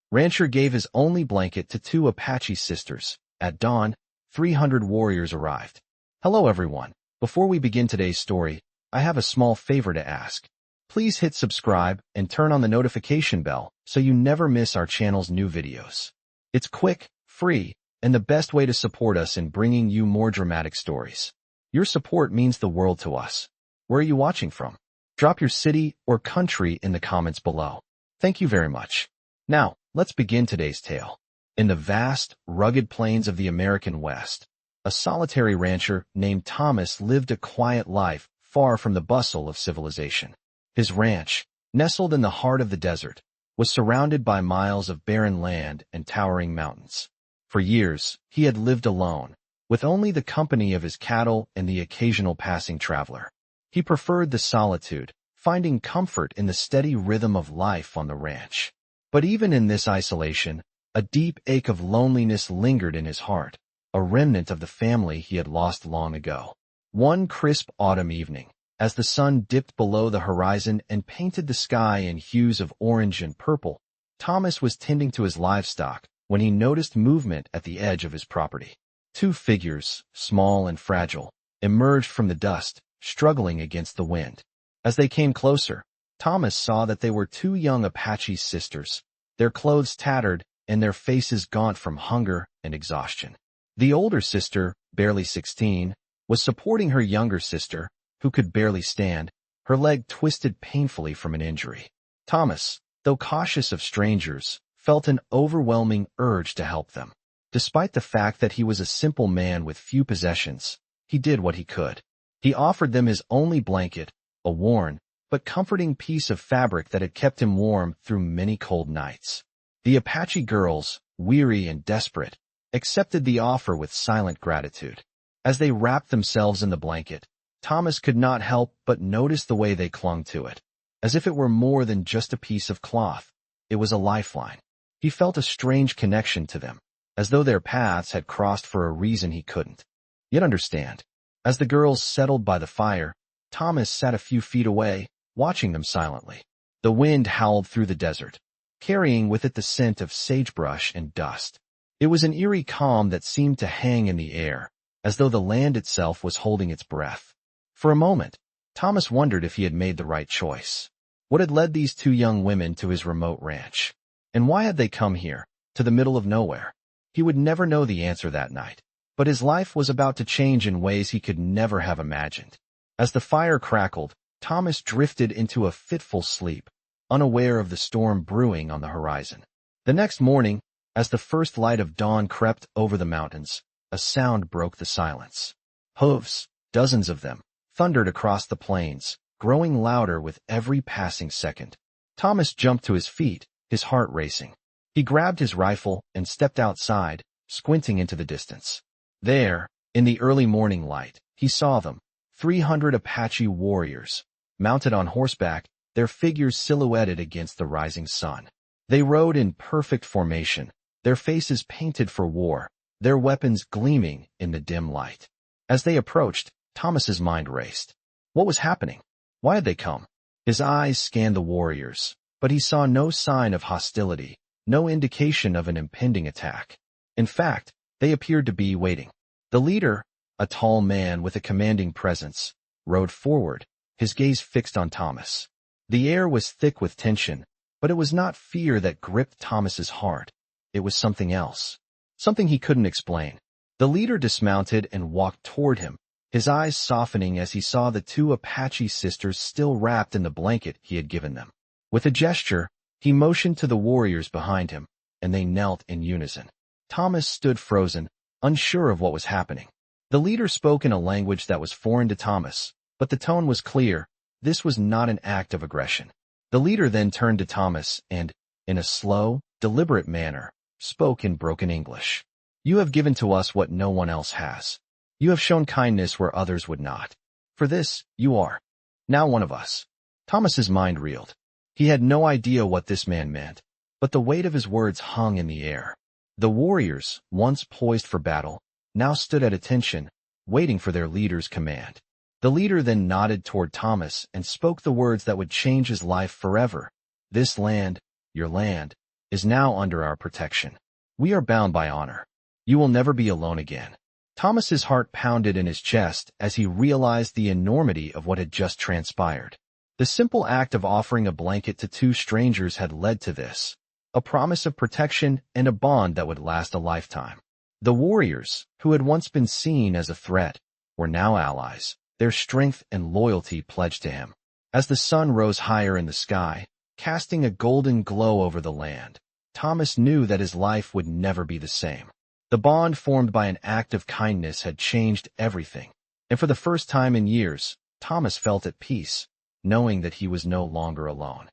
Rancher gave his only blanket to two Apache sisters. At dawn, 300 warriors arrived. Hello everyone. Before we begin today's story, I have a small favor to ask. Please hit subscribe and turn on the notification bell so you never miss our channel's new videos. It's quick, free, and the best way to support us in bringing you more dramatic stories. Your support means the world to us. Where are you watching from? Drop your city or country in the comments below. Thank you very much. Now, let's begin today's tale. In the vast, rugged plains of the American West, a solitary rancher named Thomas lived a quiet life far from the bustle of civilization. His ranch, nestled in the heart of the desert, was surrounded by miles of barren land and towering mountains. For years, he had lived alone, with only the company of his cattle and the occasional passing traveler. He preferred the solitude, finding comfort in the steady rhythm of life on the ranch. But even in this isolation, a deep ache of loneliness lingered in his heart, a remnant of the family he had lost long ago. One crisp autumn evening, as the sun dipped below the horizon and painted the sky in hues of orange and purple, Thomas was tending to his livestock when he noticed movement at the edge of his property. Two figures, small and fragile, emerged from the dust, struggling against the wind. As they came closer, Thomas saw that they were two young Apache sisters, their clothes tattered and their faces gaunt from hunger and exhaustion. The older sister, barely 16, was supporting her younger sister, who could barely stand, her leg twisted painfully from an injury. Thomas, though cautious of strangers, felt an overwhelming urge to help them. Despite the fact that he was a simple man with few possessions, he did what he could. He offered them his only blanket, a worn but comforting piece of fabric that had kept him warm through many cold nights. The Apache girls, weary and desperate, accepted the offer with silent gratitude. As they wrapped themselves in the blanket, Thomas could not help but notice the way they clung to it. As if it were more than just a piece of cloth, it was a lifeline. He felt a strange connection to them, as though their paths had crossed for a reason he couldn't yet understand. As the girls settled by the fire, Thomas sat a few feet away, watching them silently. The wind howled through the desert, carrying with it the scent of sagebrush and dust. It was an eerie calm that seemed to hang in the air, as though the land itself was holding its breath. For a moment, Thomas wondered if he had made the right choice. What had led these two young women to his remote ranch? And why had they come here, to the middle of nowhere? He would never know the answer that night, but his life was about to change in ways he could never have imagined. As the fire crackled, Thomas drifted into a fitful sleep, unaware of the storm brewing on the horizon. The next morning, as the first light of dawn crept over the mountains, a sound broke the silence. Hooves, dozens of them, thundered across the plains, growing louder with every passing second. Thomas jumped to his feet, his heart racing. He grabbed his rifle and stepped outside, squinting into the distance. There, in the early morning light, he saw them, 300 Apache warriors, mounted on horseback, their figures silhouetted against the rising sun. They rode in perfect formation, their faces painted for war, their weapons gleaming in the dim light. As they approached, Thomas's mind raced. What was happening? Why had they come? His eyes scanned the warriors, but he saw no sign of hostility, no indication of an impending attack. In fact, they appeared to be waiting. The leader, a tall man with a commanding presence, rode forward, his gaze fixed on Thomas. The air was thick with tension, but it was not fear that gripped Thomas's heart. It was something else, something he couldn't explain. The leader dismounted and walked toward him, his eyes softening as he saw the two Apache sisters still wrapped in the blanket he had given them. With a gesture, he motioned to the warriors behind him, and they knelt in unison. Thomas stood frozen, unsure of what was happening. The leader spoke in a language that was foreign to Thomas, but the tone was clear. This was not an act of aggression. The leader then turned to Thomas and, in a slow, deliberate manner, spoke in broken English. You have given to us what no one else has. You have shown kindness where others would not. For this, you are now one of us. Thomas's mind reeled. He had no idea what this man meant, but the weight of his words hung in the air. The warriors, once poised for battle, now stood at attention, waiting for their leader's command. The leader then nodded toward Thomas and spoke the words that would change his life forever. This land, your land, is now under our protection. We are bound by honor. You will never be alone again." Thomas's heart pounded in his chest as he realized the enormity of what had just transpired. The simple act of offering a blanket to two strangers had led to this, a promise of protection and a bond that would last a lifetime. The warriors, who had once been seen as a threat, were now allies, their strength and loyalty pledged to him. As the sun rose higher in the sky, casting a golden glow over the land, Thomas knew that his life would never be the same. The bond formed by an act of kindness had changed everything, and for the first time in years, Thomas felt at peace, knowing that he was no longer alone.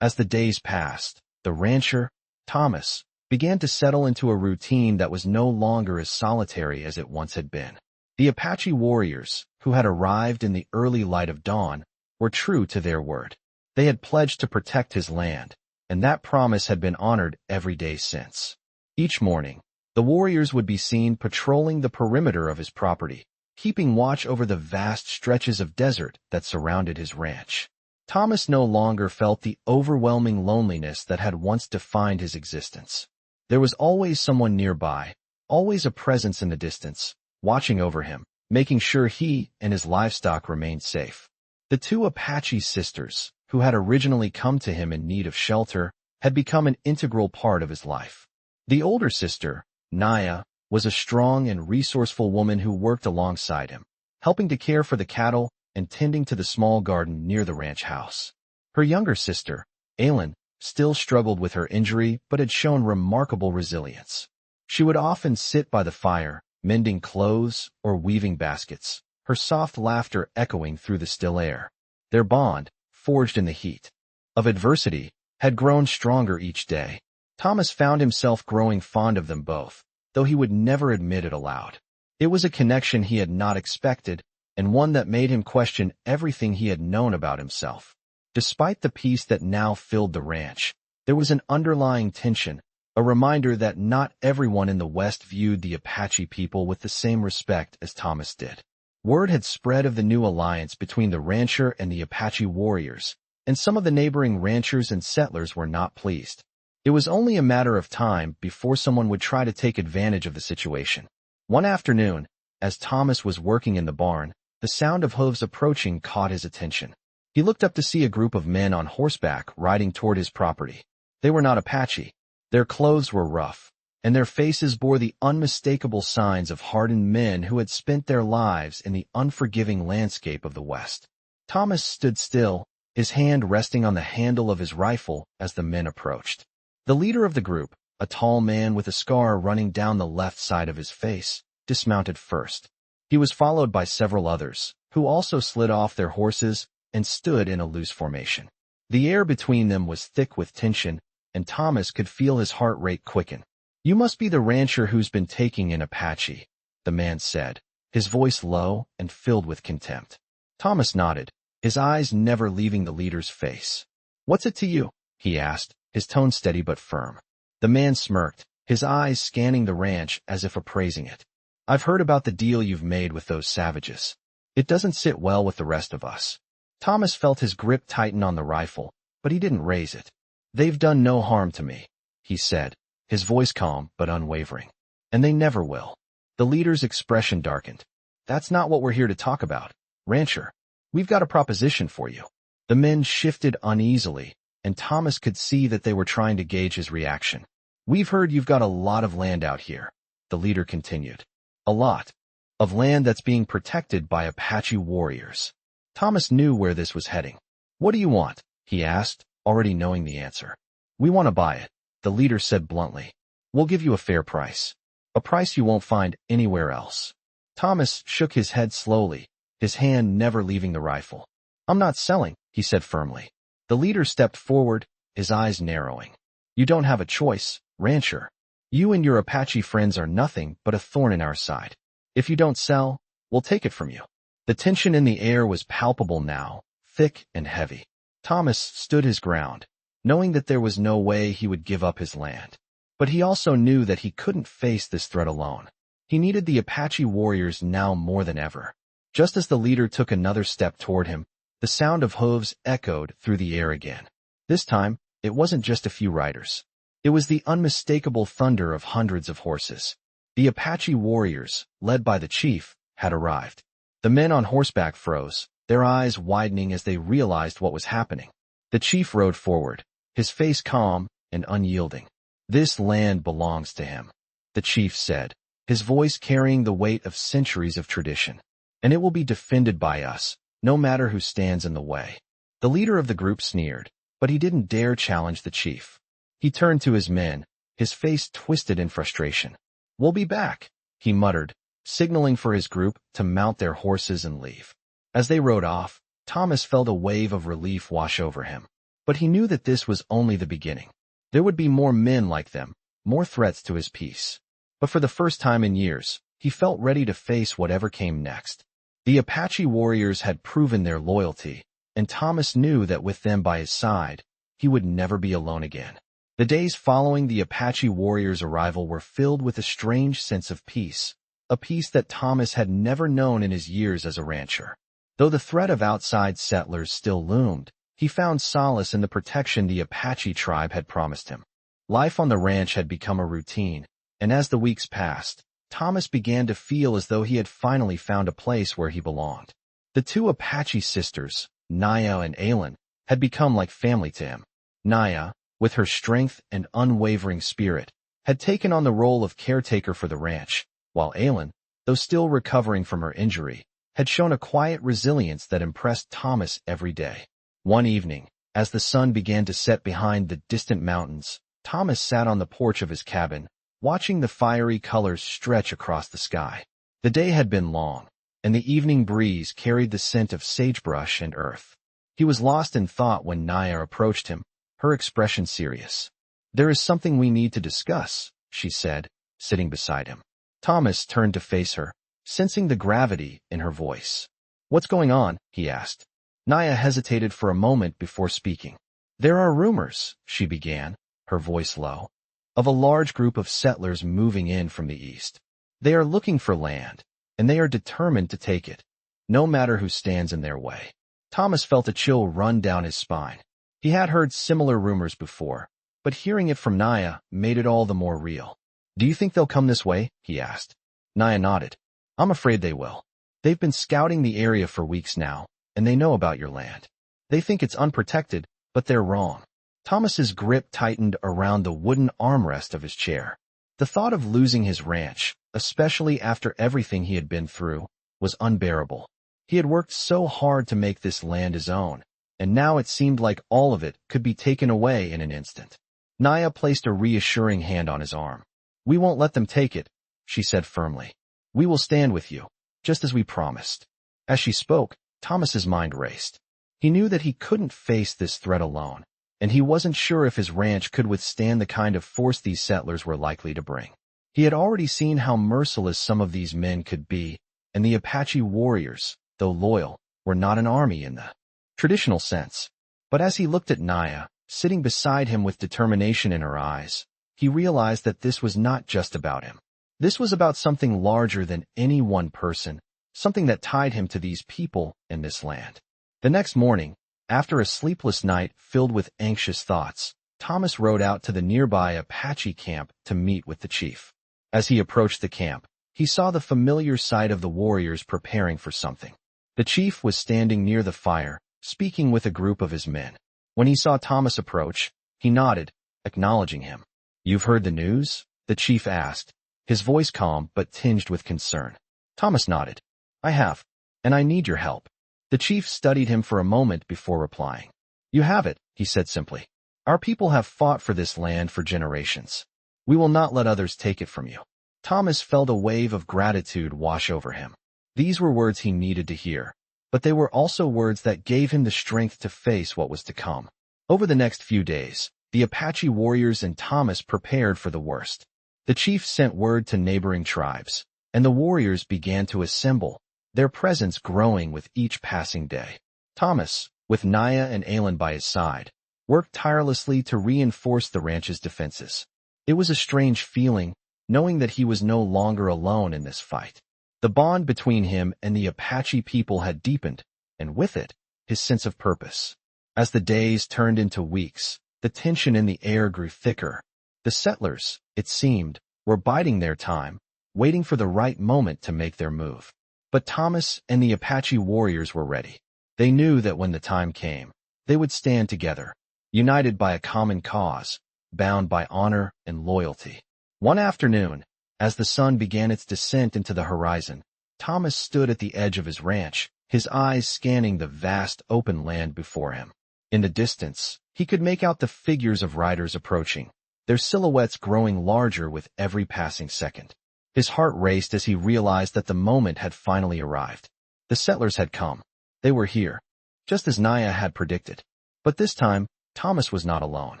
As the days passed, the rancher, Thomas, began to settle into a routine that was no longer as solitary as it once had been. The Apache warriors, who had arrived in the early light of dawn, were true to their word. They had pledged to protect his land, and that promise had been honored every day since. Each morning, the warriors would be seen patrolling the perimeter of his property, keeping watch over the vast stretches of desert that surrounded his ranch. Thomas no longer felt the overwhelming loneliness that had once defined his existence. There was always someone nearby, always a presence in the distance, watching over him, making sure he and his livestock remained safe. The two Apache sisters, who had originally come to him in need of shelter, had become an integral part of his life. The older sister, Naya, was a strong and resourceful woman who worked alongside him, helping to care for the cattle and tending to the small garden near the ranch house. Her younger sister, Aylin, still struggled with her injury but had shown remarkable resilience. She would often sit by the fire, mending clothes or weaving baskets, her soft laughter echoing through the still air. Their bond, forged in the heat of adversity, had grown stronger each day. Thomas found himself growing fond of them both, though he would never admit it aloud. It was a connection he had not expected, and one that made him question everything he had known about himself. Despite the peace that now filled the ranch, there was an underlying tension, a reminder that not everyone in the West viewed the Apache people with the same respect as Thomas did. Word had spread of the new alliance between the rancher and the Apache warriors, and some of the neighboring ranchers and settlers were not pleased. It was only a matter of time before someone would try to take advantage of the situation. One afternoon, as Thomas was working in the barn, the sound of hooves approaching caught his attention. He looked up to see a group of men on horseback riding toward his property. They were not Apache. Their clothes were rough, and their faces bore the unmistakable signs of hardened men who had spent their lives in the unforgiving landscape of the West. Thomas stood still, his hand resting on the handle of his rifle as the men approached. The leader of the group, a tall man with a scar running down the left side of his face, dismounted first. He was followed by several others, who also slid off their horses and stood in a loose formation. The air between them was thick with tension, and Thomas could feel his heart rate quicken. "You must be the rancher who's been taking in Apache," the man said, his voice low and filled with contempt. Thomas nodded, his eyes never leaving the leader's face. "What's it to you?" he asked, his tone steady but firm. The man smirked, his eyes scanning the ranch as if appraising it. "I've heard about the deal you've made with those savages. It doesn't sit well with the rest of us." Thomas felt his grip tighten on the rifle, but he didn't raise it. "They've done no harm to me," he said, his voice calm but unwavering. "And they never will." The leader's expression darkened. "That's not what we're here to talk about, rancher. We've got a proposition for you." The men shifted uneasily, and Thomas could see that they were trying to gauge his reaction. "We've heard you've got a lot of land out here," the leader continued. "A lot of land that's being protected by Apache warriors." Thomas knew where this was heading. "What do you want?" he asked, already knowing the answer. "We want to buy it," the leader said bluntly. "We'll give you a fair price. A price you won't find anywhere else." Thomas shook his head slowly, his hand never leaving the rifle. "I'm not selling," he said firmly. The leader stepped forward, his eyes narrowing. "You don't have a choice, rancher. You and your Apache friends are nothing but a thorn in our side. If you don't sell, we'll take it from you." The tension in the air was palpable now, thick and heavy. Thomas stood his ground, knowing that there was no way he would give up his land. But he also knew that he couldn't face this threat alone. He needed the Apache warriors now more than ever. Just as the leader took another step toward him, the sound of hooves echoed through the air again. This time, it wasn't just a few riders. It was the unmistakable thunder of hundreds of horses. The Apache warriors, led by the chief, had arrived. The men on horseback froze, their eyes widening as they realized what was happening. The chief rode forward, his face calm and unyielding. "This land belongs to him," the chief said, his voice carrying the weight of centuries of tradition. "And it will be defended by us, no matter who stands in the way." The leader of the group sneered, but he didn't dare challenge the chief. He turned to his men, his face twisted in frustration. "We'll be back," he muttered, signaling for his group to mount their horses and leave. As they rode off, Thomas felt a wave of relief wash over him. But he knew that this was only the beginning. There would be more men like them, more threats to his peace. But for the first time in years, he felt ready to face whatever came next. The Apache warriors had proven their loyalty, and Thomas knew that with them by his side, he would never be alone again. The days following the Apache warriors' arrival were filled with a strange sense of peace, a peace that Thomas had never known in his years as a rancher. Though the threat of outside settlers still loomed, he found solace in the protection the Apache tribe had promised him. Life on the ranch had become a routine, and as the weeks passed, Thomas began to feel as though he had finally found a place where he belonged. The two Apache sisters, Naya and Aylin, had become like family to him. Naya, with her strength and unwavering spirit, had taken on the role of caretaker for the ranch, while Aylin, though still recovering from her injury, had shown a quiet resilience that impressed Thomas every day. One evening, as the sun began to set behind the distant mountains, Thomas sat on the porch of his cabin, watching the fiery colors stretch across the sky. The day had been long, and the evening breeze carried the scent of sagebrush and earth. He was lost in thought when Naya approached him, her expression serious. "There is something we need to discuss," she said, sitting beside him. Thomas turned to face her, sensing the gravity in her voice. "What's going on?" he asked. Naya hesitated for a moment before speaking. "There are rumors," she began, her voice low, "of a large group of settlers moving in from the east. They are looking for land, and they are determined to take it, no matter who stands in their way." Thomas felt a chill run down his spine. He had heard similar rumors before, but hearing it from Naya made it all the more real. "Do you think they'll come this way?" he asked. Naya nodded. "I'm afraid they will. They've been scouting the area for weeks now, and they know about your land. They think it's unprotected, but they're wrong." Thomas's grip tightened around the wooden armrest of his chair. The thought of losing his ranch, especially after everything he had been through, was unbearable. He had worked so hard to make this land his own, and now it seemed like all of it could be taken away in an instant. Naya placed a reassuring hand on his arm. "We won't let them take it," she said firmly. "We will stand with you, just as we promised." As she spoke, Thomas's mind raced. He knew that he couldn't face this threat alone, and he wasn't sure if his ranch could withstand the kind of force these settlers were likely to bring. He had already seen how merciless some of these men could be, and the Apache warriors, though loyal, were not an army in the traditional sense. But as he looked at Naya, sitting beside him with determination in her eyes, he realized that this was not just about him. This was about something larger than any one person, something that tied him to these people and this land. The next morning, after a sleepless night filled with anxious thoughts, Thomas rode out to the nearby Apache camp to meet with the chief. As he approached the camp, he saw the familiar sight of the warriors preparing for something. The chief was standing near the fire, speaking with a group of his men. When he saw Thomas approach, he nodded, acknowledging him. "You've heard the news?" the chief asked, his voice calm but tinged with concern. Thomas nodded. "I have, and I need your help." The chief studied him for a moment before replying. "You have it," he said simply. "Our people have fought for this land for generations. We will not let others take it from you." Thomas felt a wave of gratitude wash over him. These were words he needed to hear, but they were also words that gave him the strength to face what was to come. Over the next few days, the Apache warriors and Thomas prepared for the worst. The chief sent word to neighboring tribes, and the warriors began to assemble, their presence growing with each passing day. Thomas, with Naya and Aylin by his side, worked tirelessly to reinforce the ranch's defenses. It was a strange feeling, knowing that he was no longer alone in this fight. The bond between him and the Apache people had deepened, and with it, his sense of purpose. As the days turned into weeks, the tension in the air grew thicker. The settlers, it seemed, were biding their time, waiting for the right moment to make their move. But Thomas and the Apache warriors were ready. They knew that when the time came, they would stand together, united by a common cause, bound by honor and loyalty. One afternoon, as the sun began its descent into the horizon, Thomas stood at the edge of his ranch, his eyes scanning the vast open land before him. In the distance, he could make out the figures of riders approaching, their silhouettes growing larger with every passing second. His heart raced as he realized that the moment had finally arrived. The settlers had come. They were here, just as Naya had predicted. But this time, Thomas was not alone.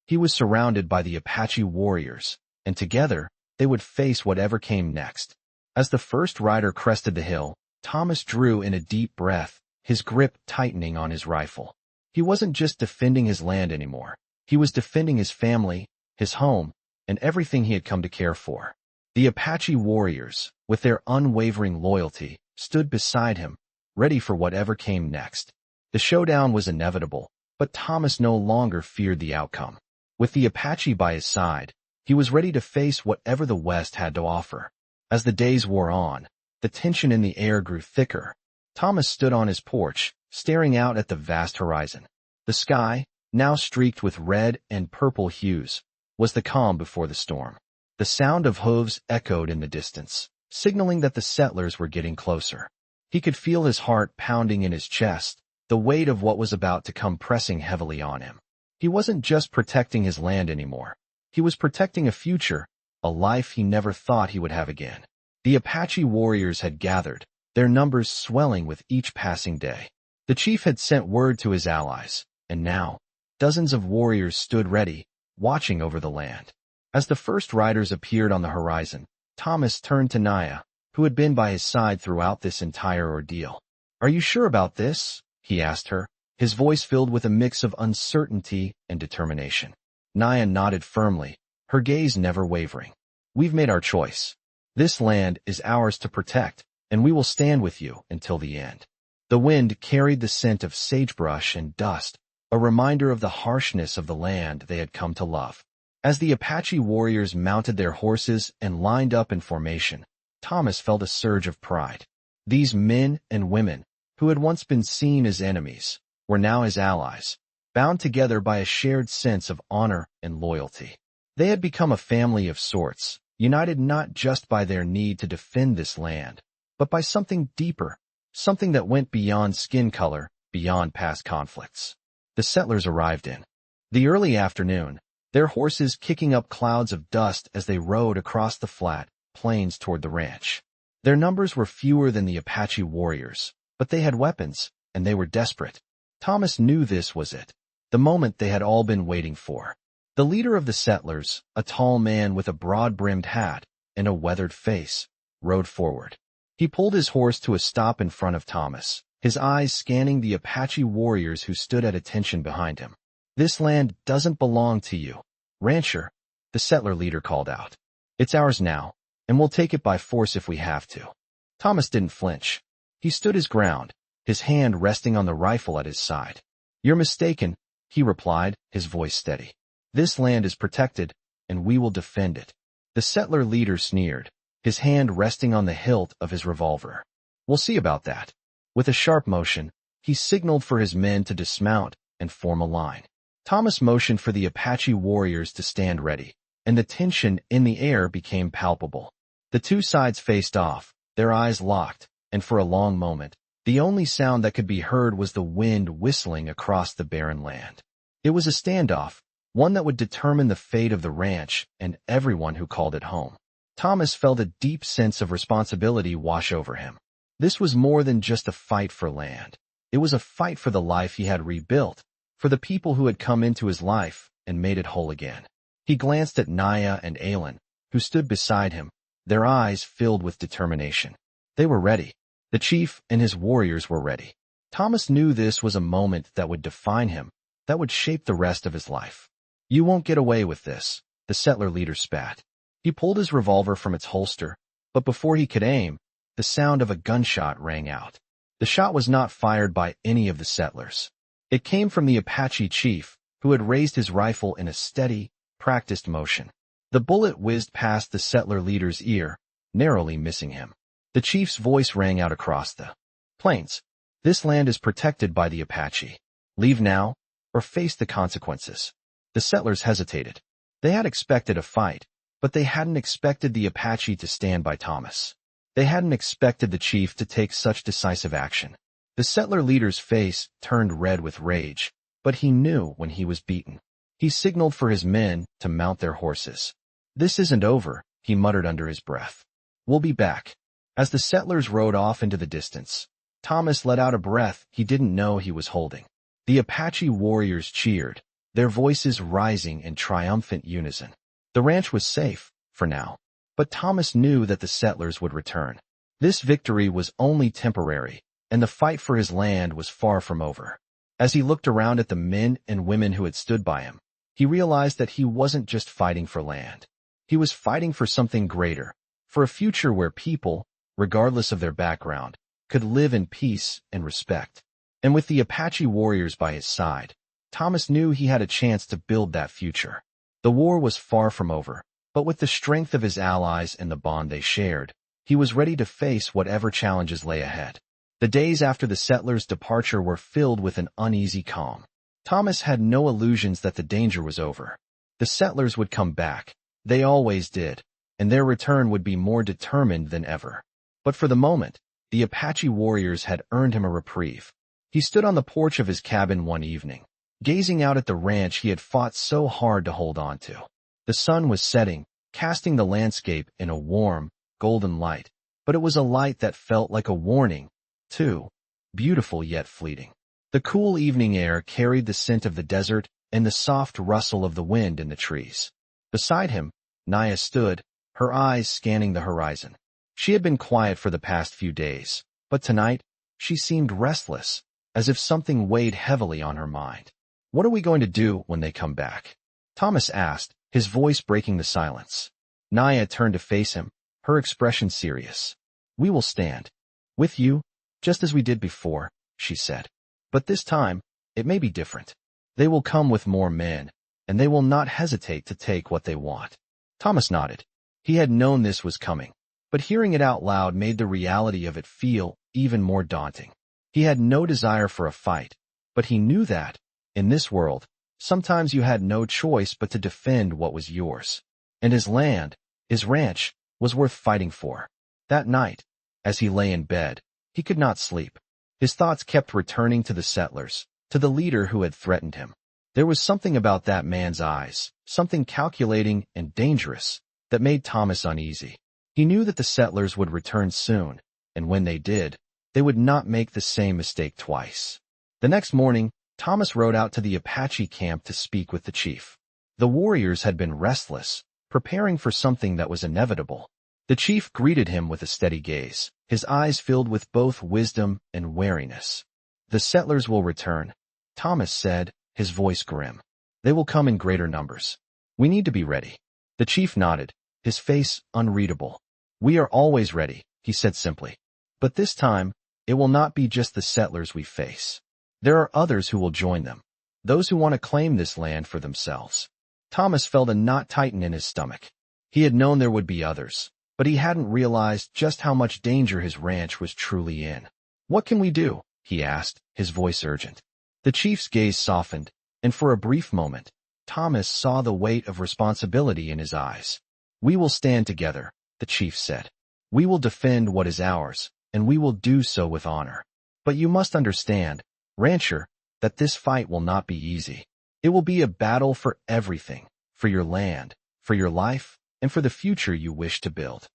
He was surrounded by the Apache warriors, and together, they would face whatever came next. As the first rider crested the hill, Thomas drew in a deep breath, his grip tightening on his rifle. He wasn't just defending his land anymore. He was defending his family, his home, and everything he had come to care for. The Apache warriors, with their unwavering loyalty, stood beside him, ready for whatever came next. The showdown was inevitable, but Thomas no longer feared the outcome. With the Apache by his side, he was ready to face whatever the West had to offer. As the days wore on, the tension in the air grew thicker. Thomas stood on his porch, staring out at the vast horizon. The sky, now streaked with red and purple hues, was the calm before the storm. The sound of hooves echoed in the distance, signaling that the settlers were getting closer. He could feel his heart pounding in his chest, the weight of what was about to come pressing heavily on him. He wasn't just protecting his land anymore. He was protecting a future, a life he never thought he would have again. The Apache warriors had gathered, their numbers swelling with each passing day. The chief had sent word to his allies, and now, dozens of warriors stood ready, watching over the land. As the first riders appeared on the horizon, Thomas turned to Naya, who had been by his side throughout this entire ordeal. "Are you sure about this?" he asked her, his voice filled with a mix of uncertainty and determination. Naya nodded firmly, her gaze never wavering. "We've made our choice. This land is ours to protect, and we will stand with you until the end." The wind carried the scent of sagebrush and dust, a reminder of the harshness of the land they had come to love. As the Apache warriors mounted their horses and lined up in formation, Thomas felt a surge of pride. These men and women, who had once been seen as enemies, were now his allies, bound together by a shared sense of honor and loyalty. They had become a family of sorts, united not just by their need to defend this land, but by something deeper, something that went beyond skin color, beyond past conflicts. The settlers arrived in the early afternoon, their horses kicking up clouds of dust as they rode across the flat plains toward the ranch. Their numbers were fewer than the Apache warriors, but they had weapons, and they were desperate. Thomas knew this was it, the moment they had all been waiting for. The leader of the settlers, a tall man with a broad-brimmed hat and a weathered face, rode forward. He pulled his horse to a stop in front of Thomas, his eyes scanning the Apache warriors who stood at attention behind him. "This land doesn't belong to you, rancher," the settler leader called out. "It's ours now, and we'll take it by force if we have to." Thomas didn't flinch. He stood his ground, his hand resting on the rifle at his side. "You're mistaken," he replied, his voice steady. "This land is protected, and we will defend it." The settler leader sneered, his hand resting on the hilt of his revolver. "We'll see about that." With a sharp motion, he signaled for his men to dismount and form a line. Thomas motioned for the Apache warriors to stand ready, and the tension in the air became palpable. The two sides faced off, their eyes locked, and for a long moment, the only sound that could be heard was the wind whistling across the barren land. It was a standoff, one that would determine the fate of the ranch and everyone who called it home. Thomas felt a deep sense of responsibility wash over him. This was more than just a fight for land. It was a fight for the life he had rebuilt, for the people who had come into his life and made it whole again. He glanced at Naya and Aylin, who stood beside him, their eyes filled with determination. They were ready. The chief and his warriors were ready. Thomas knew this was a moment that would define him, that would shape the rest of his life. "You won't get away with this," the settler leader spat. He pulled his revolver from its holster, but before he could aim, the sound of a gunshot rang out. The shot was not fired by any of the settlers. It came from the Apache chief, who had raised his rifle in a steady, practiced motion. The bullet whizzed past the settler leader's ear, narrowly missing him. The chief's voice rang out across the plains. This land is protected by the Apache. Leave now, or face the consequences. The settlers hesitated. They had expected a fight, but they hadn't expected the Apache to stand by Thomas. They hadn't expected the chief to take such decisive action. The settler leader's face turned red with rage, but he knew when he was beaten. He signaled for his men to mount their horses. "This isn't over," he muttered under his breath. "We'll be back." As the settlers rode off into the distance, Thomas let out a breath he didn't know he was holding. The Apache warriors cheered, their voices rising in triumphant unison. The ranch was safe, for now. But Thomas knew that the settlers would return. This victory was only temporary, and the fight for his land was far from over. As he looked around at the men and women who had stood by him, he realized that he wasn't just fighting for land. He was fighting for something greater, for a future where people, regardless of their background, could live in peace and respect. And with the Apache warriors by his side, Thomas knew he had a chance to build that future. The war was far from over, but with the strength of his allies and the bond they shared, he was ready to face whatever challenges lay ahead. The days after the settlers' departure were filled with an uneasy calm. Thomas had no illusions that the danger was over. The settlers would come back. They always did, and their return would be more determined than ever. But for the moment, the Apache warriors had earned him a reprieve. He stood on the porch of his cabin one evening, gazing out at the ranch he had fought so hard to hold on to. The sun was setting, casting the landscape in a warm, golden light, but it was a light that felt like a warning, too, beautiful yet fleeting. The cool evening air carried the scent of the desert and the soft rustle of the wind in the trees. Beside him, Naya stood, her eyes scanning the horizon. She had been quiet for the past few days, but tonight, she seemed restless, as if something weighed heavily on her mind. "What are we going to do when they come back?" Thomas asked, his voice breaking the silence. Naya turned to face him, her expression serious. "We will stand. With you, just as we did before," she said. "But this time, it may be different. They will come with more men, and they will not hesitate to take what they want." Thomas nodded. He had known this was coming, but hearing it out loud made the reality of it feel even more daunting. He had no desire for a fight, but he knew that, in this world, sometimes you had no choice but to defend what was yours. And his land, his ranch, was worth fighting for. That night, as he lay in bed, he could not sleep. His thoughts kept returning to the settlers, to the leader who had threatened him. There was something about that man's eyes, something calculating and dangerous, that made Thomas uneasy. He knew that the settlers would return soon, and when they did, they would not make the same mistake twice. The next morning, Thomas rode out to the Apache camp to speak with the chief. The warriors had been restless, preparing for something that was inevitable. The chief greeted him with a steady gaze, his eyes filled with both wisdom and wariness. "The settlers will return," Thomas said, his voice grim. "They will come in greater numbers. We need to be ready." The chief nodded, his face unreadable. "We are always ready," he said simply. "But this time, it will not be just the settlers we face. There are others who will join them, those who want to claim this land for themselves." Thomas felt a knot tighten in his stomach. He had known there would be others, but he hadn't realized just how much danger his ranch was truly in. "What can we do?" he asked, his voice urgent. The chief's gaze softened, and for a brief moment, Thomas saw the weight of responsibility in his eyes. "We will stand together," the chief said. "We will defend what is ours, and we will do so with honor. But you must understand, rancher, that this fight will not be easy. It will be a battle for everything, for your land, for your life, and for the future you wish to build."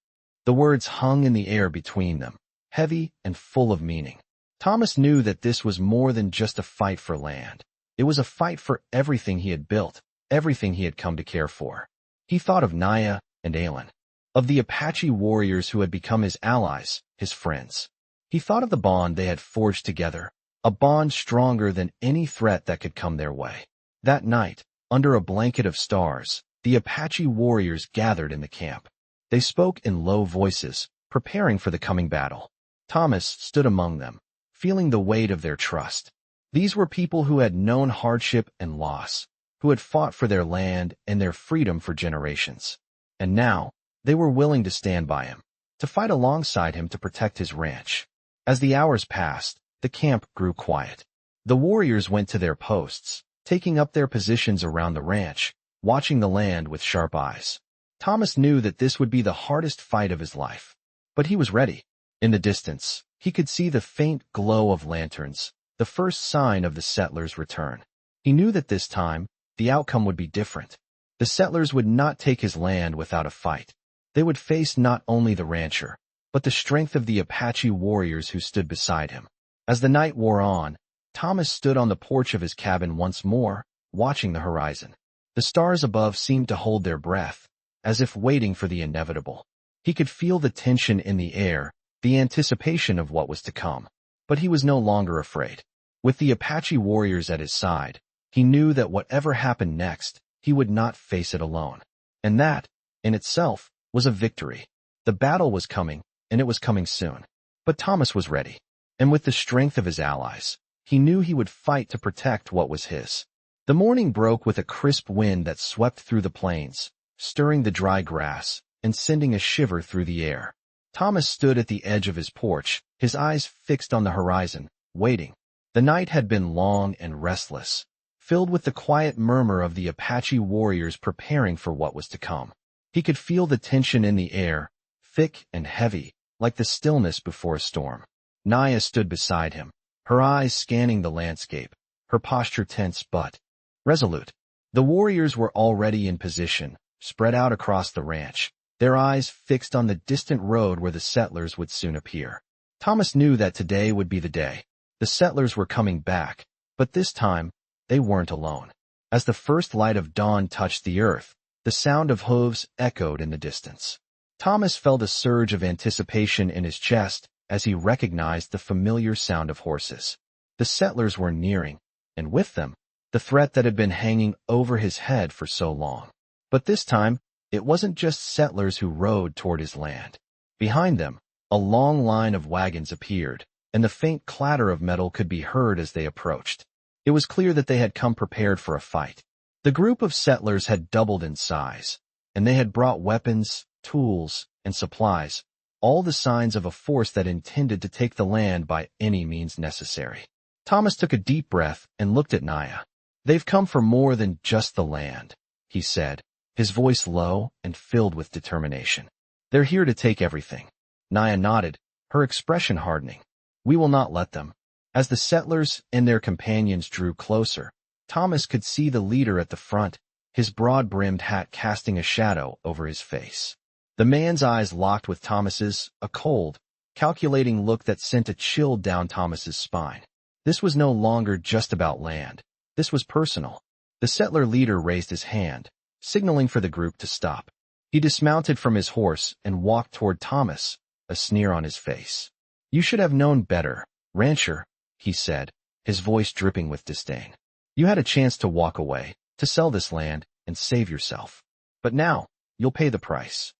The words hung in the air between them, heavy and full of meaning. Thomas knew that this was more than just a fight for land. It was a fight for everything he had built, everything he had come to care for. He thought of Naya and Alan, of the Apache warriors who had become his allies, his friends. He thought of the bond they had forged together, a bond stronger than any threat that could come their way. That night, under a blanket of stars, the Apache warriors gathered in the camp. They spoke in low voices, preparing for the coming battle. Thomas stood among them, feeling the weight of their trust. These were people who had known hardship and loss, who had fought for their land and their freedom for generations. and now, they were willing to stand by him, to fight alongside him to protect his ranch. As the hours passed, the camp grew quiet. The warriors went to their posts, taking up their positions around the ranch, watching the land with sharp eyes. Thomas knew that this would be the hardest fight of his life. But he was ready. In the distance, he could see the faint glow of lanterns, the first sign of the settlers' return. He knew that this time, the outcome would be different. The settlers would not take his land without a fight. They would face not only the rancher, but the strength of the Apache warriors who stood beside him. As the night wore on, Thomas stood on the porch of his cabin once more, watching the horizon. The stars above seemed to hold their breath, as if waiting for the inevitable. He could feel the tension in the air, the anticipation of what was to come. But he was no longer afraid. With the Apache warriors at his side, he knew that whatever happened next, he would not face it alone. And that, in itself, was a victory. The battle was coming, and it was coming soon. But Thomas was ready. And with the strength of his allies, he knew he would fight to protect what was his. The morning broke with a crisp wind that swept through the plains, stirring the dry grass and sending a shiver through the air. Thomas stood at the edge of his porch, his eyes fixed on the horizon, waiting. The night had been long and restless, filled with the quiet murmur of the Apache warriors preparing for what was to come. He could feel the tension in the air, thick and heavy, like the stillness before a storm. Naya stood beside him, her eyes scanning the landscape, her posture tense but resolute. The warriors were already in position, spread out across the ranch, their eyes fixed on the distant road where the settlers would soon appear. Thomas knew that today would be the day. The settlers were coming back, but this time, they weren't alone. As the first light of dawn touched the earth, the sound of hooves echoed in the distance. Thomas felt a surge of anticipation in his chest as he recognized the familiar sound of horses. The settlers were nearing, and with them, the threat that had been hanging over his head for so long. But this time, it wasn't just settlers who rode toward his land. Behind them, a long line of wagons appeared, and the faint clatter of metal could be heard as they approached. It was clear that they had come prepared for a fight. The group of settlers had doubled in size, and they had brought weapons, tools, and supplies, all the signs of a force that intended to take the land by any means necessary. Thomas took a deep breath and looked at Naya. "They've come for more than just the land," he said, his voice low and filled with determination. "They're here to take everything." Naya nodded, her expression hardening. "We will not let them." As the settlers and their companions drew closer, Thomas could see the leader at the front, his broad-brimmed hat casting a shadow over his face. The man's eyes locked with Thomas's, a cold, calculating look that sent a chill down Thomas's spine. This was no longer just about land. This was personal. The settler leader raised his hand, signaling for the group to stop. He dismounted from his horse and walked toward Thomas, a sneer on his face. "You should have known better, rancher," he said, his voice dripping with disdain. "You had a chance to walk away, to sell this land, and save yourself. But now, you'll pay the price."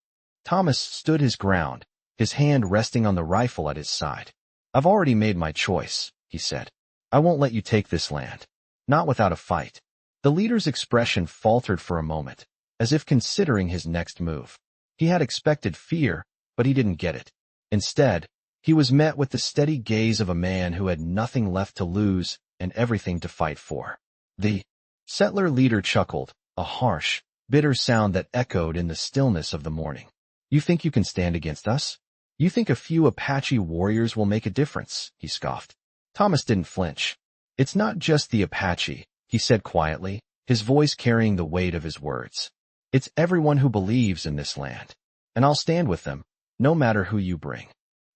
Thomas stood his ground, his hand resting on the rifle at his side. "I've already made my choice," he said. "I won't let you take this land. Not without a fight." The leader's expression faltered for a moment, as if considering his next move. He had expected fear, but he didn't get it. Instead, he was met with the steady gaze of a man who had nothing left to lose and everything to fight for. The settler leader chuckled, a harsh, bitter sound that echoed in the stillness of the morning. "You think you can stand against us? You think a few Apache warriors will make a difference?" he scoffed. Thomas didn't flinch. "It's not just the Apache," he said quietly, his voice carrying the weight of his words. "It's everyone who believes in this land. And I'll stand with them, no matter who you bring."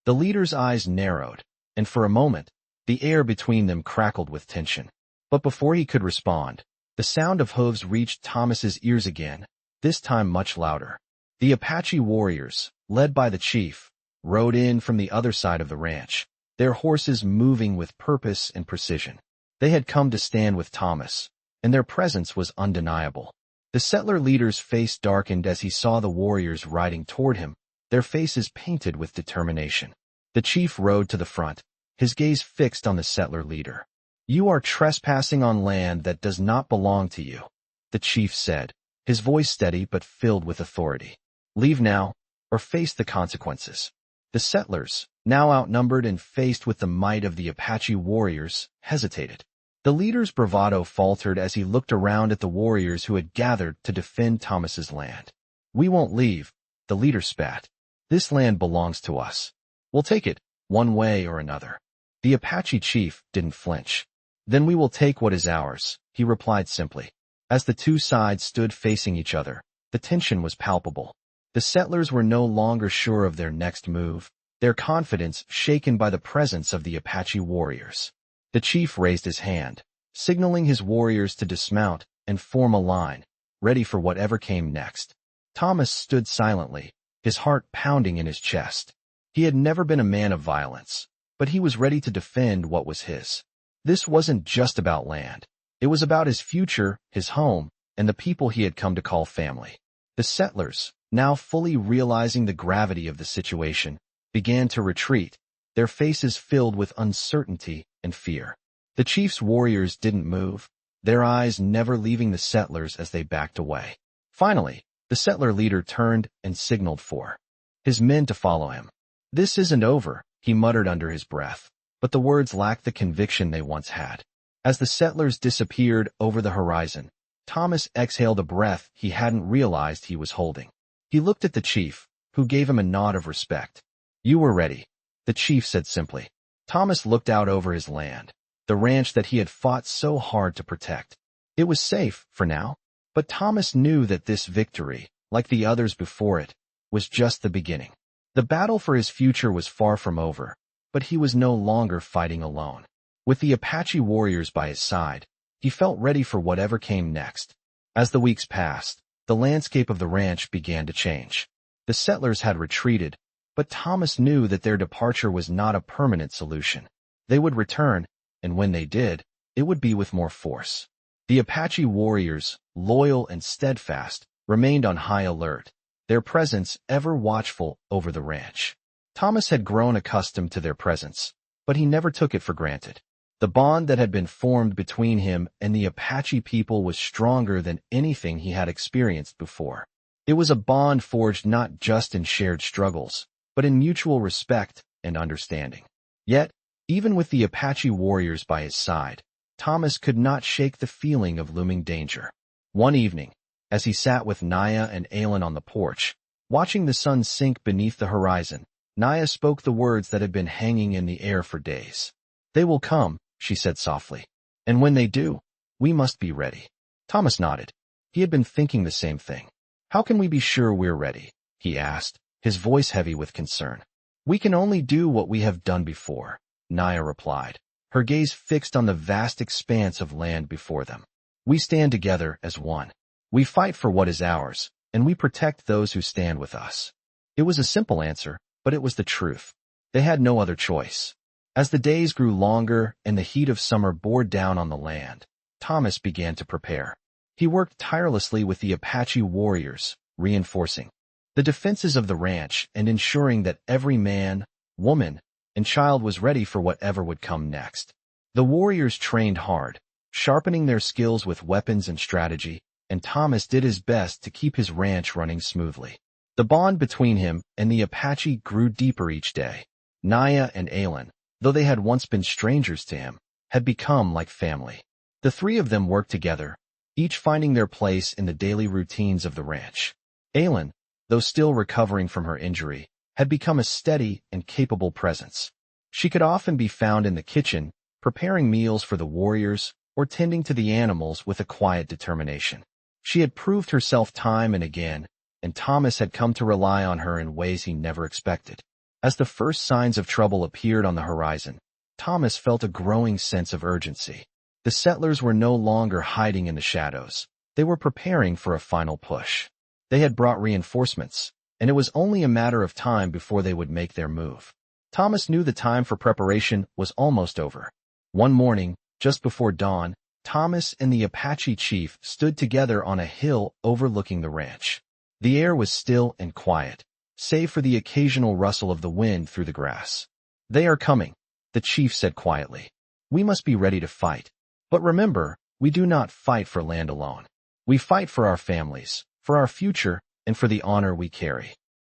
The leader's eyes narrowed, and for a moment, the air between them crackled with tension. But before he could respond, the sound of hooves reached Thomas's ears again, this time much louder. The Apache warriors, led by the chief, rode in from the other side of the ranch, their horses moving with purpose and precision. They had come to stand with Thomas, and their presence was undeniable. The settler leader's face darkened as he saw the warriors riding toward him, their faces painted with determination. The chief rode to the front, his gaze fixed on the settler leader. "You are trespassing on land that does not belong to you," the chief said, his voice steady but filled with authority. Leave now, or face the consequences. The settlers, now outnumbered and faced with the might of the Apache warriors, hesitated. The leader's bravado faltered as he looked around at the warriors who had gathered to defend Thomas's land. We won't leave, the leader spat. This land belongs to us. We'll take it, one way or another. The Apache chief didn't flinch. Then we will take what is ours, he replied simply. As the two sides stood facing each other, the tension was palpable. The settlers were no longer sure of their next move, their confidence shaken by the presence of the Apache warriors. The chief raised his hand, signaling his warriors to dismount and form a line, ready for whatever came next. Thomas stood silently, his heart pounding in his chest. He had never been a man of violence, but he was ready to defend what was his. This wasn't just about land. It was about his future, his home, and the people he had come to call family. The settlers, now fully realizing the gravity of the situation, began to retreat, their faces filled with uncertainty and fear. The chief's warriors didn't move, their eyes never leaving the settlers as they backed away. Finally, the settler leader turned and signaled for his men to follow him. This isn't over, he muttered under his breath, but the words lacked the conviction they once had. As the settlers disappeared over the horizon, Thomas exhaled a breath he hadn't realized he was holding. He looked at the chief, who gave him a nod of respect. You were ready, the chief said simply. Thomas looked out over his land, the ranch that he had fought so hard to protect. It was safe, for now, but Thomas knew that this victory, like the others before it, was just the beginning. The battle for his future was far from over, but he was no longer fighting alone. With the Apache warriors by his side, he felt ready for whatever came next. As the weeks passed, the landscape of the ranch began to change. The settlers had retreated, but Thomas knew that their departure was not a permanent solution. They would return, and when they did, it would be with more force. The Apache warriors, loyal and steadfast, remained on high alert, their presence ever watchful over the ranch. Thomas had grown accustomed to their presence, but he never took it for granted. The bond that had been formed between him and the Apache people was stronger than anything he had experienced before. It was a bond forged not just in shared struggles, but in mutual respect and understanding. Yet, even with the Apache warriors by his side, Thomas could not shake the feeling of looming danger. One evening, as he sat with Naya and Aylin on the porch, watching the sun sink beneath the horizon, Naya spoke the words that had been hanging in the air for days. They will come, she said softly. And when they do, we must be ready. Thomas nodded. He had been thinking the same thing. How can we be sure we're ready? He asked, his voice heavy with concern. We can only do what we have done before, Naya replied, her gaze fixed on the vast expanse of land before them. We stand together as one. We fight for what is ours, and we protect those who stand with us. It was a simple answer, but it was the truth. They had no other choice. As the days grew longer and the heat of summer bore down on the land, Thomas began to prepare. He worked tirelessly with the Apache warriors, reinforcing the defenses of the ranch and ensuring that every man, woman, and child was ready for whatever would come next. The warriors trained hard, sharpening their skills with weapons and strategy, and Thomas did his best to keep his ranch running smoothly. The bond between him and the Apache grew deeper each day. Naya and Aylin, though they had once been strangers to him, had become like family. The three of them worked together, each finding their place in the daily routines of the ranch. Aylin, though still recovering from her injury, had become a steady and capable presence. She could often be found in the kitchen, preparing meals for the warriors or tending to the animals with a quiet determination. She had proved herself time and again, and Thomas had come to rely on her in ways he never expected. As the first signs of trouble appeared on the horizon, Thomas felt a growing sense of urgency. The settlers were no longer hiding in the shadows. They were preparing for a final push. They had brought reinforcements, and it was only a matter of time before they would make their move. Thomas knew the time for preparation was almost over. One morning, just before dawn, Thomas and the Apache chief stood together on a hill overlooking the ranch. The air was still and quiet, save for the occasional rustle of the wind through the grass. They are coming, the chief said quietly. We must be ready to fight. But remember, we do not fight for land alone. We fight for our families, for our future, and for the honor we carry."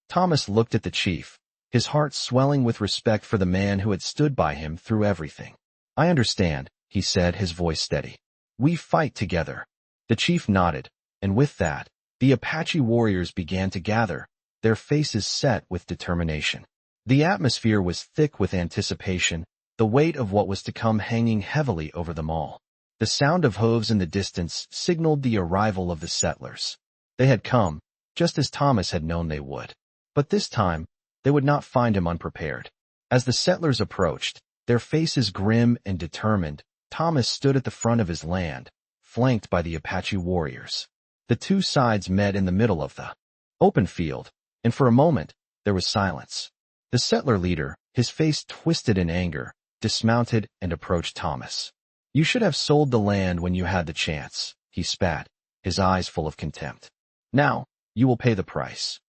Thomas looked at the chief, his heart swelling with respect for the man who had stood by him through everything. "I understand," he said, his voice steady. "We fight together." The chief nodded, and with that, the Apache warriors began to gather, their faces set with determination. The atmosphere was thick with anticipation, the weight of what was to come hanging heavily over them all. The sound of hooves in the distance signaled the arrival of the settlers. They had come, just as Thomas had known they would. But this time, they would not find him unprepared. As the settlers approached, their faces grim and determined, Thomas stood at the front of his land, flanked by the Apache warriors. The two sides met in the middle of the open field, and for a moment, there was silence. The settler leader, his face twisted in anger, dismounted and approached Thomas. "You should have sold the land when you had the chance," he spat, his eyes full of contempt. "Now, you will pay the price."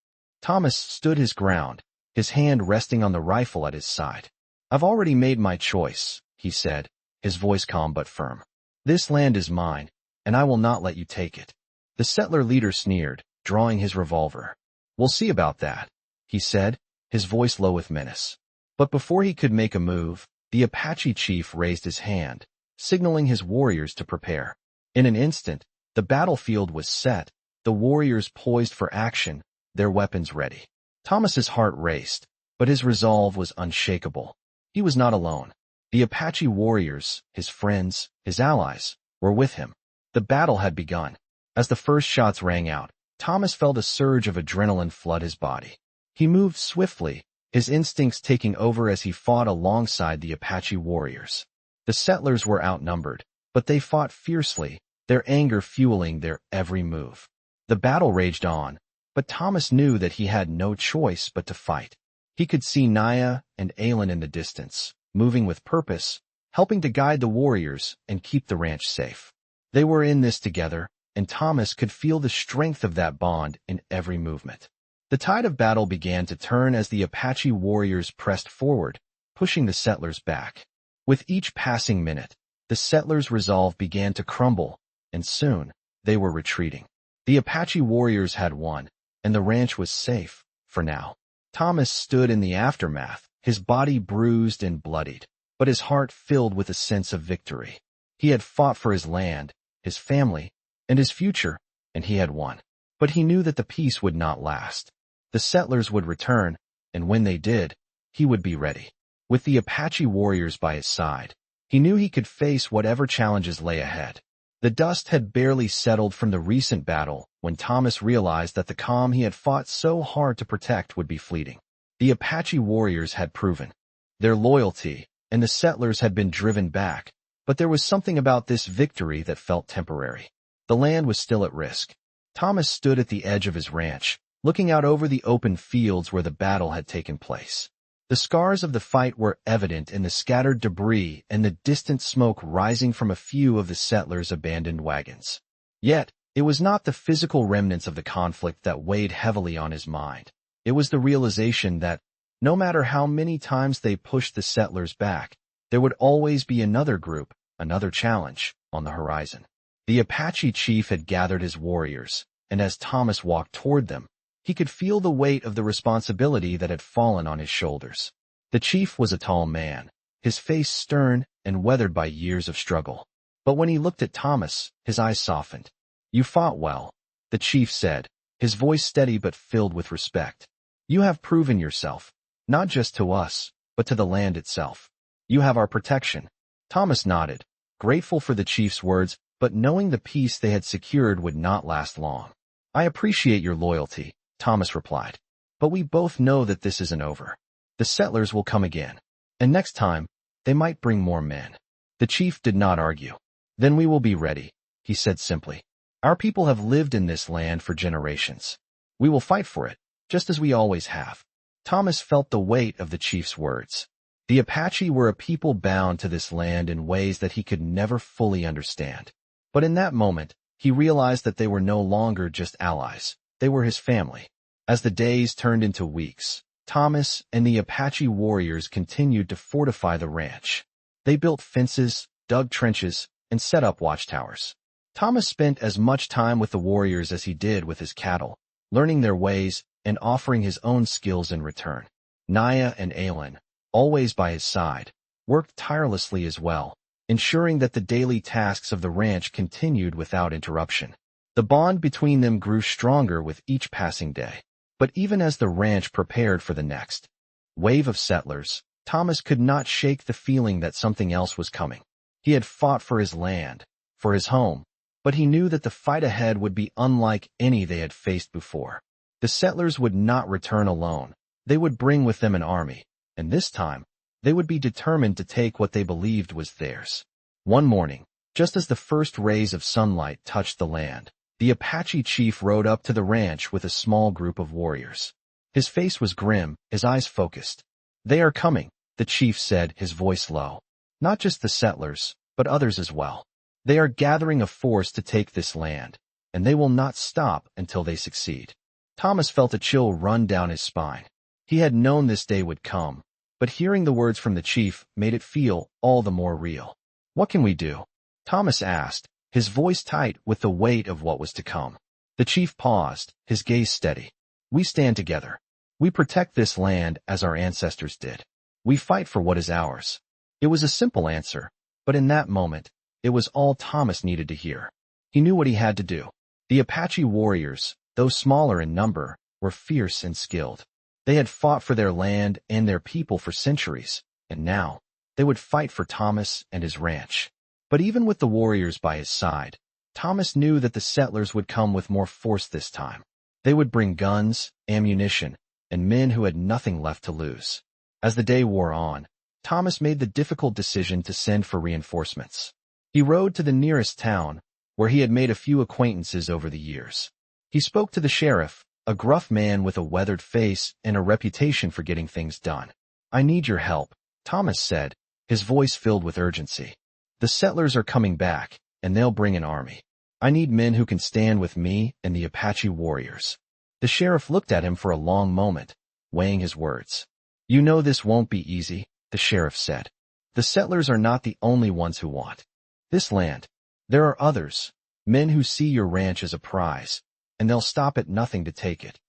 Thomas stood his ground, his hand resting on the rifle at his side. "I've already made my choice," he said, his voice calm but firm. "This land is mine, and I will not let you take it." The settler leader sneered, drawing his revolver. "We'll see about that," he said, his voice low with menace. But before he could make a move, the Apache chief raised his hand, signaling his warriors to prepare. In an instant, the battlefield was set, the warriors poised for action, their weapons ready. Thomas's heart raced, but his resolve was unshakable. He was not alone. The Apache warriors, his friends, his allies, were with him. The battle had begun. As the first shots rang out, Thomas felt a surge of adrenaline flood his body. He moved swiftly, his instincts taking over as he fought alongside the Apache warriors. The settlers were outnumbered, but they fought fiercely, their anger fueling their every move. The battle raged on, but Thomas knew that he had no choice but to fight. He could see Naya and Aylin in the distance, moving with purpose, helping to guide the warriors and keep the ranch safe. They were in this together, and Thomas could feel the strength of that bond in every movement. The tide of battle began to turn as the Apache warriors pressed forward, pushing the settlers back. With each passing minute, the settlers' resolve began to crumble, and soon, they were retreating. The Apache warriors had won, and the ranch was safe, for now. Thomas stood in the aftermath, his body bruised and bloodied, but his heart filled with a sense of victory. He had fought for his land, his family, and his future, and he had won. But he knew that the peace would not last. The settlers would return, and when they did, he would be ready. With the Apache warriors by his side, he knew he could face whatever challenges lay ahead. The dust had barely settled from the recent battle when Thomas realized that the calm he had fought so hard to protect would be fleeting. The Apache warriors had proven their loyalty, and the settlers had been driven back, but there was something about this victory that felt temporary. The land was still at risk. Thomas stood at the edge of his ranch, looking out over the open fields where the battle had taken place. The scars of the fight were evident in the scattered debris and the distant smoke rising from a few of the settlers' abandoned wagons. Yet, it was not the physical remnants of the conflict that weighed heavily on his mind. It was the realization that, no matter how many times they pushed the settlers back, there would always be another group, another challenge, on the horizon. The Apache chief had gathered his warriors, and as Thomas walked toward them, he could feel the weight of the responsibility that had fallen on his shoulders. The chief was a tall man, his face stern and weathered by years of struggle. But when he looked at Thomas, his eyes softened. "You fought well," the chief said, his voice steady but filled with respect. "You have proven yourself, not just to us, but to the land itself. You have our protection." Thomas nodded, grateful for the chief's words, but knowing the peace they had secured would not last long. "I appreciate your loyalty," Thomas replied. "But we both know that this isn't over. The settlers will come again. And next time, they might bring more men." The chief did not argue. "Then we will be ready," he said simply. "Our people have lived in this land for generations. We will fight for it, just as we always have." Thomas felt the weight of the chief's words. The Apache were a people bound to this land in ways that he could never fully understand. But in that moment, he realized that they were no longer just allies. They were his family. As the days turned into weeks, Thomas and the Apache warriors continued to fortify the ranch. They built fences, dug trenches, and set up watchtowers. Thomas spent as much time with the warriors as he did with his cattle, learning their ways and offering his own skills in return. Naya and Aelin, always by his side, worked tirelessly as well, ensuring that the daily tasks of the ranch continued without interruption. The bond between them grew stronger with each passing day. But even as the ranch prepared for the next wave of settlers, Thomas could not shake the feeling that something else was coming. He had fought for his land, for his home, but he knew that the fight ahead would be unlike any they had faced before. The settlers would not return alone. They would bring with them an army, and this time, they would be determined to take what they believed was theirs. One morning, just as the first rays of sunlight touched the land, the Apache chief rode up to the ranch with a small group of warriors. His face was grim, his eyes focused. "They are coming," the chief said, his voice low. "Not just the settlers, but others as well. They are gathering a force to take this land, and they will not stop until they succeed." Thomas felt a chill run down his spine. He had known this day would come, but hearing the words from the chief made it feel all the more real. "What can we do?" Thomas asked, his voice tight with the weight of what was to come. The chief paused, his gaze steady. "We stand together. We protect this land as our ancestors did. We fight for what is ours." It was a simple answer, but in that moment, it was all Thomas needed to hear. He knew what he had to do. The Apache warriors, though smaller in number, were fierce and skilled. They had fought for their land and their people for centuries, and now, they would fight for Thomas and his ranch. But even with the warriors by his side, Thomas knew that the settlers would come with more force this time. They would bring guns, ammunition, and men who had nothing left to lose. As the day wore on, Thomas made the difficult decision to send for reinforcements. He rode to the nearest town, where he had made a few acquaintances over the years. He spoke to the sheriff, a gruff man with a weathered face and a reputation for getting things done. "I need your help," Thomas said, his voice filled with urgency. "The settlers are coming back, and they'll bring an army. I need men who can stand with me and the Apache warriors." The sheriff looked at him for a long moment, weighing his words. "You know this won't be easy," the sheriff said. "The settlers are not the only ones who want this land. There are others, men who see your ranch as a prize, and they'll stop at nothing to take it."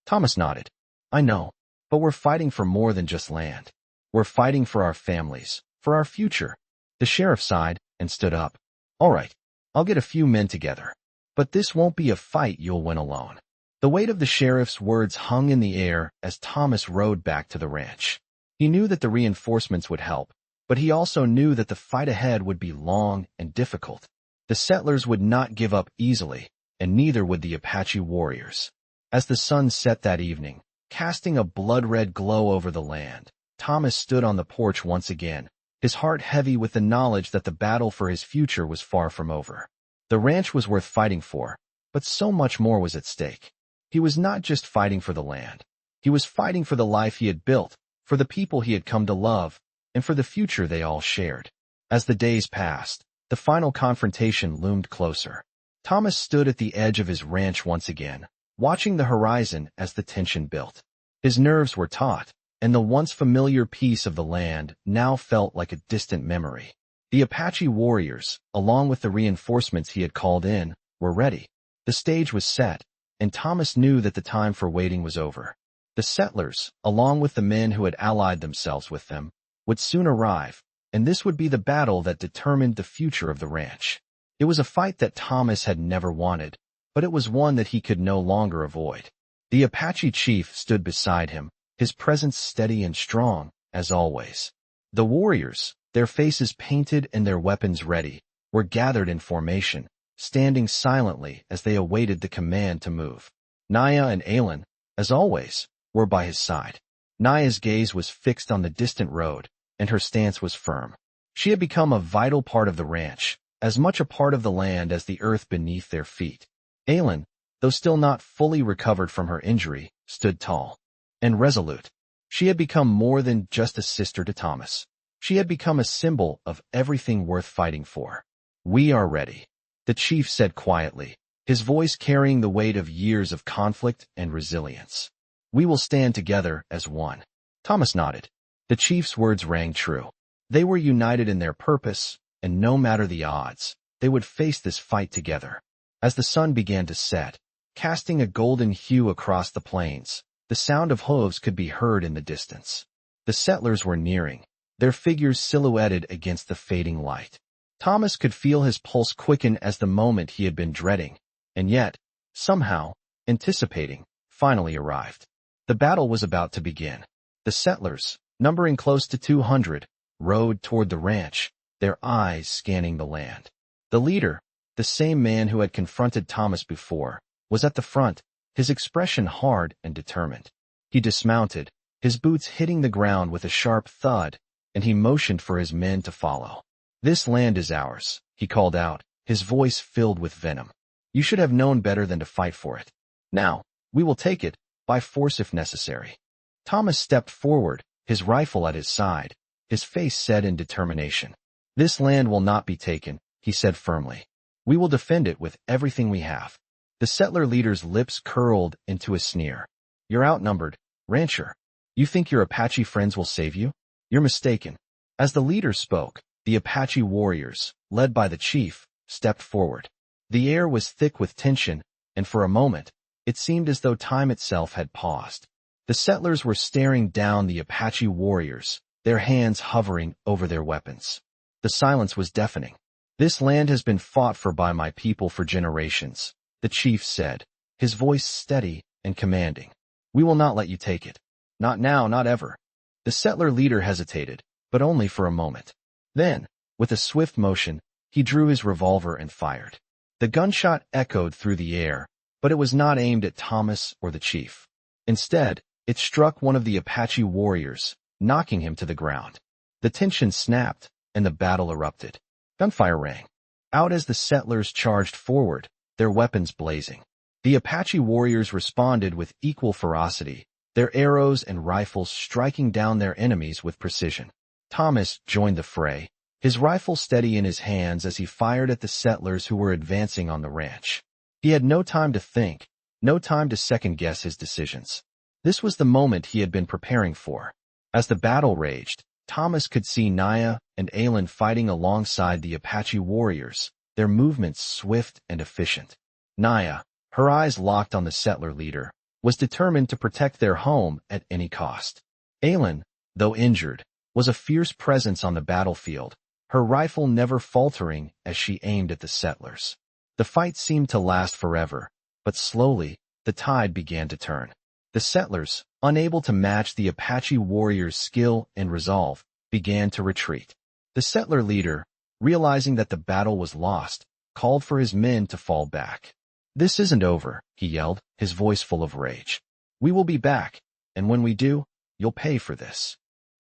Thomas nodded. "I know, but we're fighting for more than just land. We're fighting for our families, for our future." The sheriff sighed and stood up. "All right, I'll get a few men together. But this won't be a fight you'll win alone." The weight of the sheriff's words hung in the air as Thomas rode back to the ranch. He knew that the reinforcements would help, but he also knew that the fight ahead would be long and difficult. The settlers would not give up easily, and neither would the Apache warriors. As the sun set that evening, casting a blood-red glow over the land, Thomas stood on the porch once again, his heart heavy with the knowledge that the battle for his future was far from over. The ranch was worth fighting for, but so much more was at stake. He was not just fighting for the land. He was fighting for the life he had built, for the people he had come to love, and for the future they all shared. As the days passed, the final confrontation loomed closer. Thomas stood at the edge of his ranch once again, watching the horizon as the tension built. His nerves were taut, and the once familiar peace of the land now felt like a distant memory. The Apache warriors, along with the reinforcements he had called in, were ready. The stage was set, and Thomas knew that the time for waiting was over. The settlers, along with the men who had allied themselves with them, would soon arrive, and this would be the battle that determined the future of the ranch. It was a fight that Thomas had never wanted, but it was one that he could no longer avoid. The Apache chief stood beside him, his presence steady and strong, as always. The warriors, their faces painted and their weapons ready, were gathered in formation, standing silently as they awaited the command to move. Naya and Aelin, as always, were by his side. Naya's gaze was fixed on the distant road, and her stance was firm. She had become a vital part of the ranch, as much a part of the land as the earth beneath their feet. Aelin, though still not fully recovered from her injury, stood tall and resolute. She had become more than just a sister to Thomas. She had become a symbol of everything worth fighting for. "We are ready," the chief said quietly, his voice carrying the weight of years of conflict and resilience. "We will stand together as one." Thomas nodded. The chief's words rang true. They were united in their purpose, and no matter the odds, they would face this fight together. As the sun began to set, casting a golden hue across the plains. The sound of hooves could be heard in the distance. The settlers were nearing, their figures silhouetted against the fading light. Thomas could feel his pulse quicken as the moment he had been dreading, and yet, somehow, anticipating, finally arrived. The battle was about to begin. The settlers, numbering close to 200, rode toward the ranch, their eyes scanning the land. The leader, the same man who had confronted Thomas before, was at the front, his expression hard and determined. He dismounted, his boots hitting the ground with a sharp thud, and he motioned for his men to follow. "This land is ours," he called out, his voice filled with venom. "You should have known better than to fight for it. Now, we will take it, by force if necessary." Thomas stepped forward, his rifle at his side, his face set in determination. "This land will not be taken," he said firmly. "We will defend it with everything we have." The settler leader's lips curled into a sneer. "You're outnumbered, rancher. You think your Apache friends will save you? You're mistaken." As the leader spoke, the Apache warriors, led by the chief, stepped forward. The air was thick with tension, and for a moment, it seemed as though time itself had paused. The settlers were staring down the Apache warriors, their hands hovering over their weapons. The silence was deafening. "This land has been fought for by my people for generations," the chief said, his voice steady and commanding. "We will not let you take it. Not now, not ever." The settler leader hesitated, but only for a moment. Then, with a swift motion, he drew his revolver and fired. The gunshot echoed through the air, but it was not aimed at Thomas or the chief. Instead, it struck one of the Apache warriors, knocking him to the ground. The tension snapped, and the battle erupted. Gunfire rang out as the settlers charged forward, their weapons blazing. The Apache warriors responded with equal ferocity, their arrows and rifles striking down their enemies with precision. Thomas joined the fray, his rifle steady in his hands as he fired at the settlers who were advancing on the ranch. He had no time to think, no time to second-guess his decisions. This was the moment he had been preparing for. As the battle raged, Thomas could see Naya and Aylin fighting alongside the Apache warriors, their movements swift and efficient. Naya, her eyes locked on the settler leader, was determined to protect their home at any cost. Aylin, though injured, was a fierce presence on the battlefield, her rifle never faltering as she aimed at the settlers. The fight seemed to last forever, but slowly, the tide began to turn. The settlers, unable to match the Apache warriors' skill and resolve, began to retreat. The settler leader, realizing that the battle was lost, called for his men to fall back. "This isn't over," he yelled, his voice full of rage. "We will be back, and when we do, you'll pay for this."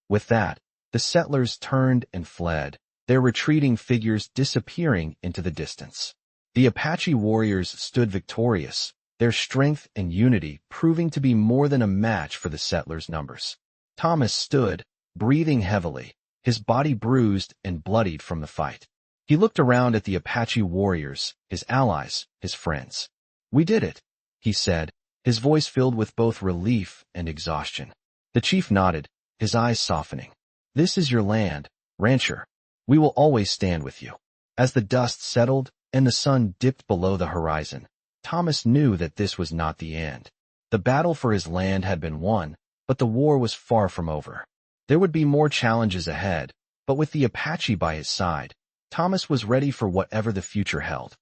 With that, the settlers turned and fled, their retreating figures disappearing into the distance. The Apache warriors stood victorious, their strength and unity proving to be more than a match for the settlers' numbers. Thomas stood, breathing heavily, his body bruised and bloodied from the fight. He looked around at the Apache warriors, his allies, his friends. "We did it," he said, his voice filled with both relief and exhaustion. The chief nodded, his eyes softening. "This is your land, rancher. We will always stand with you." As the dust settled and the sun dipped below the horizon, Thomas knew that this was not the end. The battle for his land had been won, but the war was far from over. There would be more challenges ahead, but with the Apache by his side, Thomas was ready for whatever the future held.